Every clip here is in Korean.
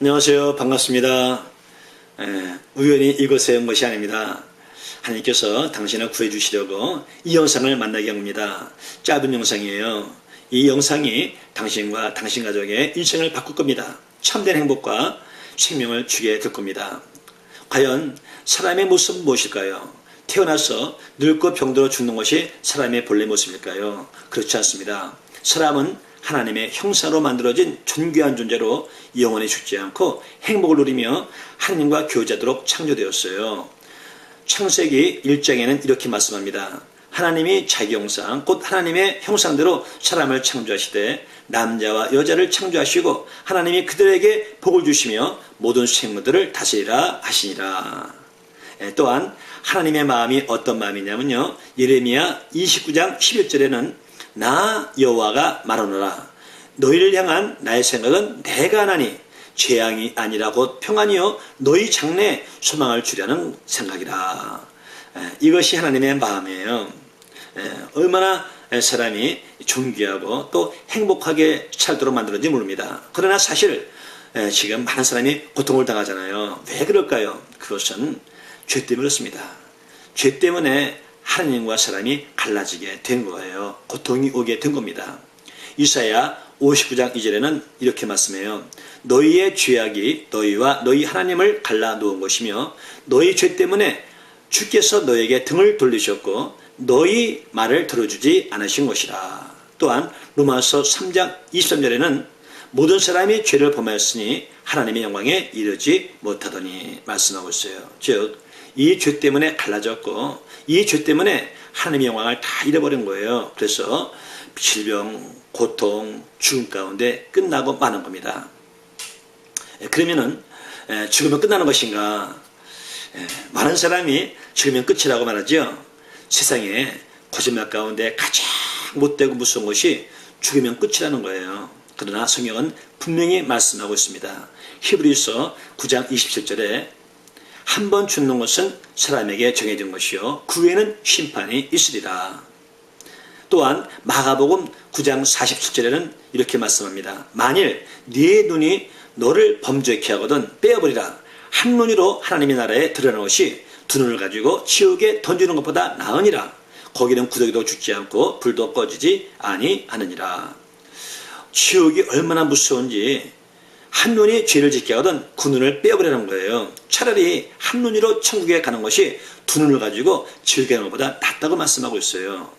안녕하세요. 반갑습니다. 우연히 이곳에 온 것이 아닙니다. 하나님께서 당신을 구해주시려고 이 영상을 만나게 한 겁니다. 짧은 영상이에요. 이 영상이 당신과 당신 가족의 인생을 바꿀 겁니다. 참된 행복과 생명을 주게 될 겁니다. 과연 사람의 모습은 무엇일까요? 태어나서 늙고 병들어 죽는 것이 사람의 본래 모습일까요? 그렇지 않습니다. 사람은 하나님의 형상으로 만들어진 존귀한 존재로 영원히 죽지 않고 행복을 누리며 하나님과 교제하도록 창조되었어요. 창세기 1장에는 이렇게 말씀합니다. 하나님이 자기 형상, 곧 하나님의 형상대로 사람을 창조하시되 남자와 여자를 창조하시고 하나님이 그들에게 복을 주시며 모든 생물들을 다스리라 하시니라. 또한 하나님의 마음이 어떤 마음이냐면요, 예레미야 29장 11절에는 나 여호와가 말하노라. 너희를 향한 나의 생각은 내가 하나니 재앙이 아니라 곧 평안이요 너희 장래에 소망을 주려는 생각이라. 이것이 하나님의 마음이에요. 얼마나 사람이 존귀하고 또 행복하게 살도록 만들었는지 모릅니다. 그러나 사실 지금 많은 사람이 고통을 당하잖아요. 왜 그럴까요? 그것은 죄 때문에 그렇습니다. 죄 때문에 하나님과 사람이 갈라지게 된 거예요. 고통이 오게 된 겁니다. 이사야 59장 2절에는 이렇게 말씀해요. 너희의 죄악이 너희와 너희 하나님을 갈라놓은 것이며 너희 죄 때문에 주께서 너희에게 등을 돌리셨고 너희 말을 들어주지 않으신 것이라. 또한 로마서 3장 23절에는 모든 사람이 죄를 범하였으니 하나님의 영광에 이르지 못하더니 말씀하고 있어요. 즉 이 죄 때문에 갈라졌고 이 죄 때문에 하나님의 영광을 다 잃어버린 거예요. 그래서 질병, 고통, 죽음 가운데 끝나고 마는 겁니다. 그러면은 죽으면 끝나는 것인가? 많은 사람이 죽으면 끝이라고 말하죠. 세상에 거짓말 가운데 가장 못되고 무서운 것이 죽으면 끝이라는 거예요. 그러나 성경은 분명히 말씀하고 있습니다. 히브리서 9장 27절에 한 번 죽는 것은 사람에게 정해진 것이요 그 후에는 심판이 있으리라. 또한 마가복음 9장 47절에는 이렇게 말씀합니다. 만일 네 눈이 너를 범죄케 하거든 빼어버리라. 한 눈으로 하나님의 나라에 들어가는 것이 두 눈을 가지고 지옥에 던지는 것보다 나으니라. 거기는 구더기도 죽지 않고 불도 꺼지지 아니하느니라. 지옥이 얼마나 무서운지 한 눈이 죄를 짓게 하거든 그 눈을 빼어버리는 거예요. 차라리 한 눈으로 천국에 가는 것이 두 눈을 가지고 지옥에 가는 것보다 낫다고 말씀하고 있어요.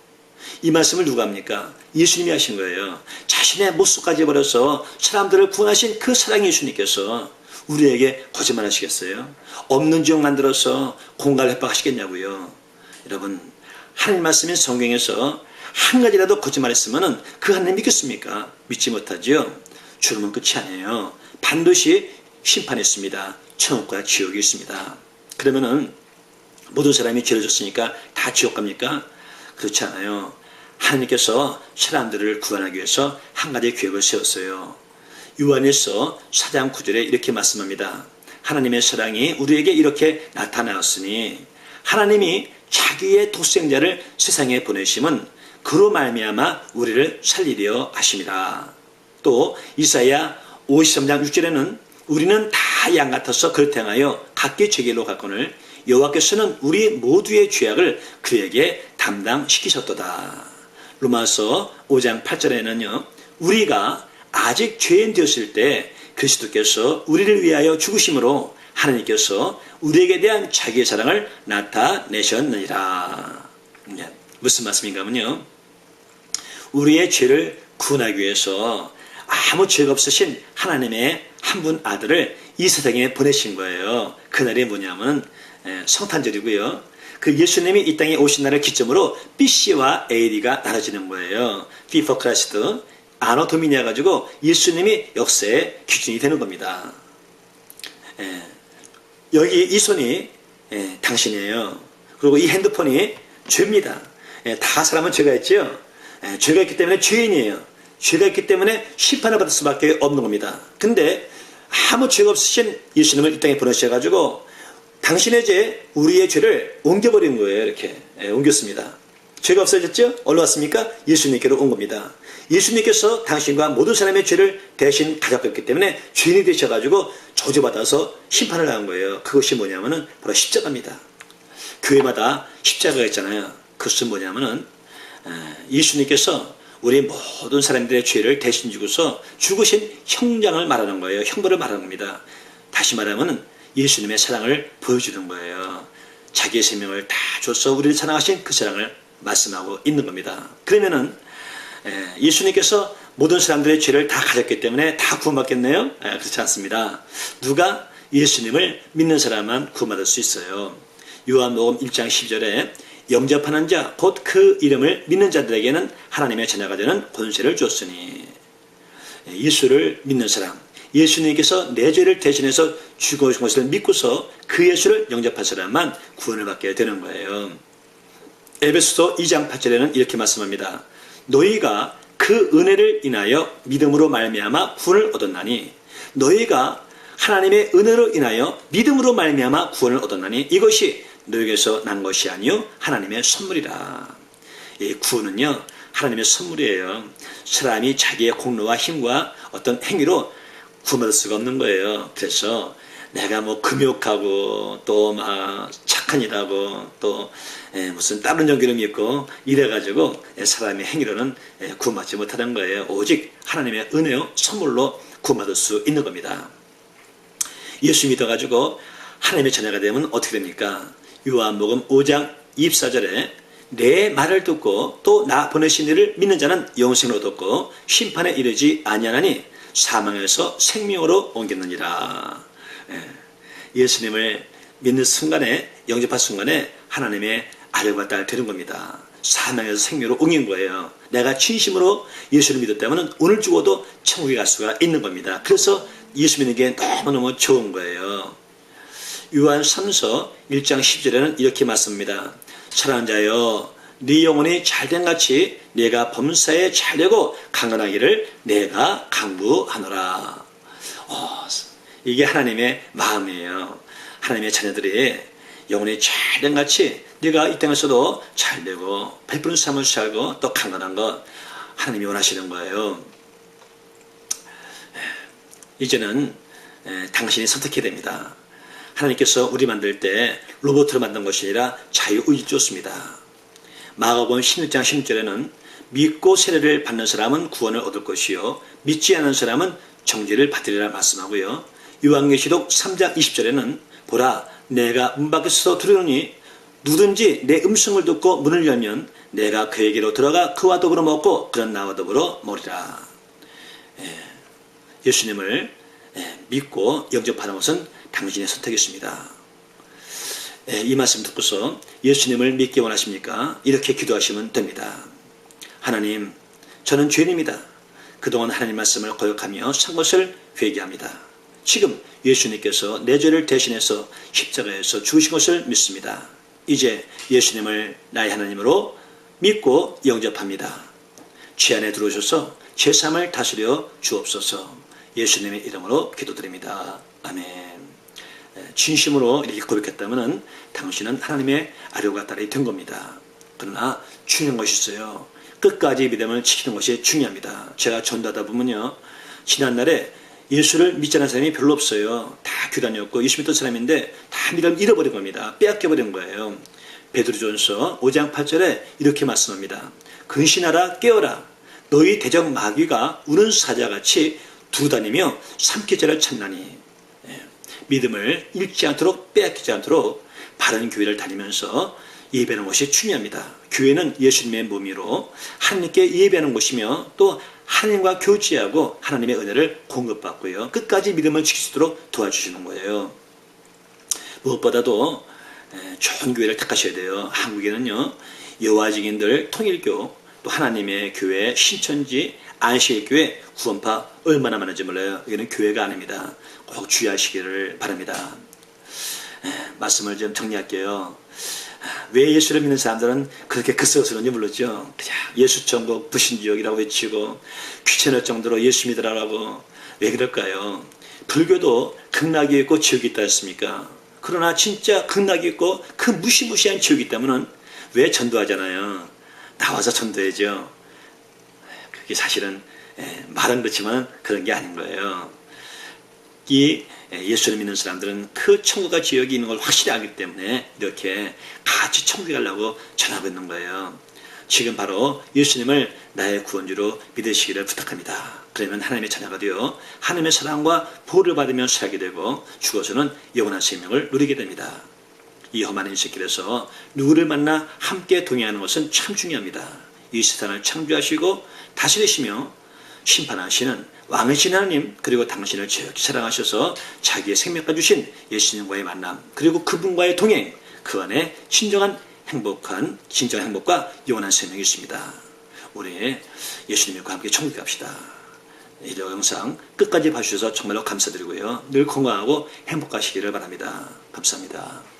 이 말씀을 누가 합니까? 예수님이 하신 거예요. 자신의 목숨까지 버려서 사람들을 구원하신 그 사랑의 예수님께서 우리에게 거짓말 하시겠어요? 없는 지옥 만들어서 공갈을 협박하시겠냐고요. 여러분, 하나님 말씀인 성경에서 한 가지라도 거짓말했으면 그 하나님 믿겠습니까? 믿지 못하지요. 죽으면 끝이 아니에요. 반드시 심판이 있습니다. 천국과 지옥이 있습니다. 그러면은 모든 사람이 죄를 졌으니까 다 지옥 갑니까? 그렇지 않아요. 하나님께서 사람들을 구원하기 위해서 한 가지 계획을 세웠어요. 요한일서 4장 9절에 이렇게 말씀합니다. 하나님의 사랑이 우리에게 이렇게 나타나었으니 하나님이 자기의 독생자를 세상에 보내심은 그로 말미암아 우리를 살리려 하심이라. 또 이사야 53장 6절에는 우리는 다 양 같아서 그렇게 행하여 각기 제 길로 갔거늘 여호와께서는 우리 모두의 죄악을 그에게 담당시키셨도다. 로마서 5장 8절에는요. 우리가 아직 죄인 되었을 때 그리스도께서 우리를 위하여 죽으심으로 하나님께서 우리에게 대한 자기의 사랑을 나타내셨느니라. 무슨 말씀인가 하면요. 우리의 죄를 구원하기 위해서 아무 죄가 없으신 하나님의 한 분 아들을 이 세상에 보내신 거예요. 그날이 뭐냐면 성탄절이고요. 그 예수님이 이 땅에 오신 날을 기점으로 BC와 AD가 나눠지는 거예요. Before Christ, 아노 도미니아 가지고 예수님이 역사의 기준이 되는 겁니다. 여기 이 손이 당신이에요. 그리고 이 핸드폰이 죄입니다. 다 사람은 죄가 있죠. 죄가 있기 때문에 죄인이에요. 죄가 있기 때문에 심판을 받을 수밖에 없는 겁니다. 근데 아무 죄가 없으신 예수님을 이 땅에 보내셔가지고 당신의 죄, 우리의 죄를 옮겨버린 거예요. 이렇게 옮겼습니다. 죄가 없어졌죠? 어디로 왔습니까? 예수님께로 온 겁니다. 예수님께서 당신과 모든 사람의 죄를 대신 가져갔기 때문에 죄인이 되셔가지고 저주받아서 심판을 당한 거예요. 그것이 뭐냐면은 바로 십자가입니다. 교회마다 십자가가 있잖아요. 그것은 뭐냐면은 예수님께서 우리 모든 사람들의 죄를 대신 지고서 죽으신 형장을 말하는 거예요. 형벌을 말하는 겁니다. 다시 말하면 예수님의 사랑을 보여주는 거예요. 자기의 생명을 다 줘서 우리를 사랑하신 그 사랑을 말씀하고 있는 겁니다. 그러면은 예수님께서 모든 사람들의 죄를 다 가졌기 때문에 다 구원받겠네요? 그렇지 않습니다. 누가 예수님을 믿는 사람만 구원받을 수 있어요. 요한복음 1장 12절에 영접하는 자 곧 그 이름을 믿는 자들에게는 하나님의 자녀가 되는 권세를 줬으니, 예수를 믿는 사람, 예수님께서 내 죄를 대신해서 죽으신 것을 믿고서 그 예수를 영접한 사람만 구원을 받게 되는 거예요. 에베소서 2장 8절에는 이렇게 말씀합니다. 너희가 그 은혜를 인하여 믿음으로 말미암아 구원을 얻었나니, 너희가 하나님의 은혜로 인하여 믿음으로 말미암아 구원을 얻었나니 이것이 너에게서 난 것이 아니요 하나님의 선물이라. 이 구원은요 하나님의 선물이에요. 사람이 자기의 공로와 힘과 어떤 행위로 구원받을 수가 없는 거예요. 그래서 내가 뭐 금욕하고 또 막 착한 일하고 또 무슨 다른 종교를 믿고 이래가지고 사람의 행위로는 구원받지 못하는 거예요. 오직 하나님의 은혜요 선물로 구원받을 수 있는 겁니다. 예수 믿어가지고 하나님의 자녀가 되면 어떻게 됩니까? 요한복음 5장 24절에 내 말을 듣고 또 나 보내신 이를 믿는 자는 영생을 얻었고 심판에 이르지 아니하나니 사망에서 생명으로 옮겼느니라. 예수님을 믿는 순간에, 영접한 순간에 하나님의 아들과 딸 되는 겁니다. 사망에서 생명으로 옮긴 거예요. 내가 진심으로 예수를 믿었다면 오늘 죽어도 천국에 갈 수가 있는 겁니다. 그래서 예수 믿는 게 너무너무 좋은 거예요. 요한 3서 1장 10절에는 이렇게 말씀합니다. 사랑하는 자여, 네 영혼이 잘된 같이 네가 범사에 잘되고 강건하기를 내가 강구하노라. 이게 하나님의 마음이에요. 하나님의 자녀들이 영혼이 잘된 같이 네가 이 땅에서도 잘되고 베푸는 삶을 살고 또 강건한 것 하나님이 원하시는 거예요. 이제는 당신이 선택해야 됩니다. 하나님께서 우리 만들 때 로봇으로 만든 것이 아니라 자유의지 줬습니다. 마가복음 16장 16절에는 믿고 세례를 받는 사람은 구원을 얻을 것이요 믿지 않는 사람은 정죄를 받으리라 말씀하고요. 요한계시록 3장 20절에는 보라 내가 문 밖에서 들으노니 누구든지 내 음성을 듣고 문을 열면 내가 그에게로 들어가 그와 더불어 먹고 그는 나와 더불어 먹으리라. 예수님을 믿고 영접하는 것은 당신의 선택이었습니다. 이 말씀 듣고서 예수님을 믿기 원하십니까? 이렇게 기도하시면 됩니다. 하나님, 저는 죄인입니다. 그동안 하나님 말씀을 거역하며 산 것을 회개합니다. 지금 예수님께서 내 죄를 대신해서 십자가에서 죽으신 것을 믿습니다. 이제 예수님을 나의 하나님으로 믿고 영접합니다. 죄 안에 들어오셔서 제 삶을 다스려 주옵소서. 예수님의 이름으로 기도드립니다. 아멘. 진심으로 이렇게 고백했다면 당신은 하나님의 아들과 딸이 된 겁니다. 그러나 중요한 것이 있어요. 끝까지 믿음을 지키는 것이 중요합니다. 제가 전도하다 보면요, 지난날에 예수를 믿지 않은 사람이 별로 없어요. 다 교단이었고 예수 믿던 사람인데 다 믿음을 잃어버린 겁니다. 빼앗겨버린 거예요. 베드로전서 5장 8절에 이렇게 말씀합니다. 근신하라 깨어라 너희 대적 마귀가 우는 사자같이 두다니며 삼키자를 찾나니. 믿음을 잃지 않도록 빼앗기지 않도록 바른 교회를 다니면서 예배하는 것이 중요합니다. 교회는 예수님의 몸이로 하나님께 예배하는 곳이며 또 하나님과 교제하고 하나님의 은혜를 공급받고요. 끝까지 믿음을 지킬 수 있도록 도와주시는 거예요. 무엇보다도 좋은 교회를 택하셔야 돼요. 한국에는요, 여호와 증인들 통일교, 또 하나님의 교회, 신천지, 안식교회, 구원파 얼마나 많은지 몰라요. 여기는 교회가 아닙니다. 꼭 주의하시기를 바랍니다. 말씀을 좀 정리할게요. 왜 예수를 믿는 사람들은 그렇게 급스럽는지 몰랐죠. 그냥 예수 천국 불신지옥이라고 외치고 귀찮을 정도로 예수 믿으라고. 왜 그럴까요? 불교도 극락이 있고 지옥이 있다 했습니까? 그러나 진짜 극락이 있고 그 무시무시한 지옥이 있다면 왜 전도하잖아요. 나와서 전도해죠. 그게 사실은 말은 그렇지만 그런 게 아닌 거예요. 이 예수를 믿는 사람들은 그 천국과 지옥이 있는 걸 확실히 알기 때문에 이렇게 같이 천국에 가려고 전하고 있는 거예요. 지금 바로 예수님을 나의 구원주로 믿으시기를 부탁합니다. 그러면 하나님의 자녀가 되어 하나님의 사랑과 보호를 받으며 살게 되고 죽어서는 영원한 생명을 누리게 됩니다. 이 험한 인생길에서 누구를 만나 함께 동행하는 것은 참 중요합니다. 이 세상을 창조하시고 다스리시며 심판하시는 왕이신 하나님, 그리고 당신을 지극히 사랑하셔서 자기의 생명까지 주신 예수님과의 만남, 그리고 그분과의 동행, 그 안에 진정한 행복과 영원한 생명이 있습니다. 우리 예수님과 함께 천국에 갑시다. 이 영상 끝까지 봐주셔서 정말로 감사드리고요. 늘 건강하고 행복하시기를 바랍니다. 감사합니다.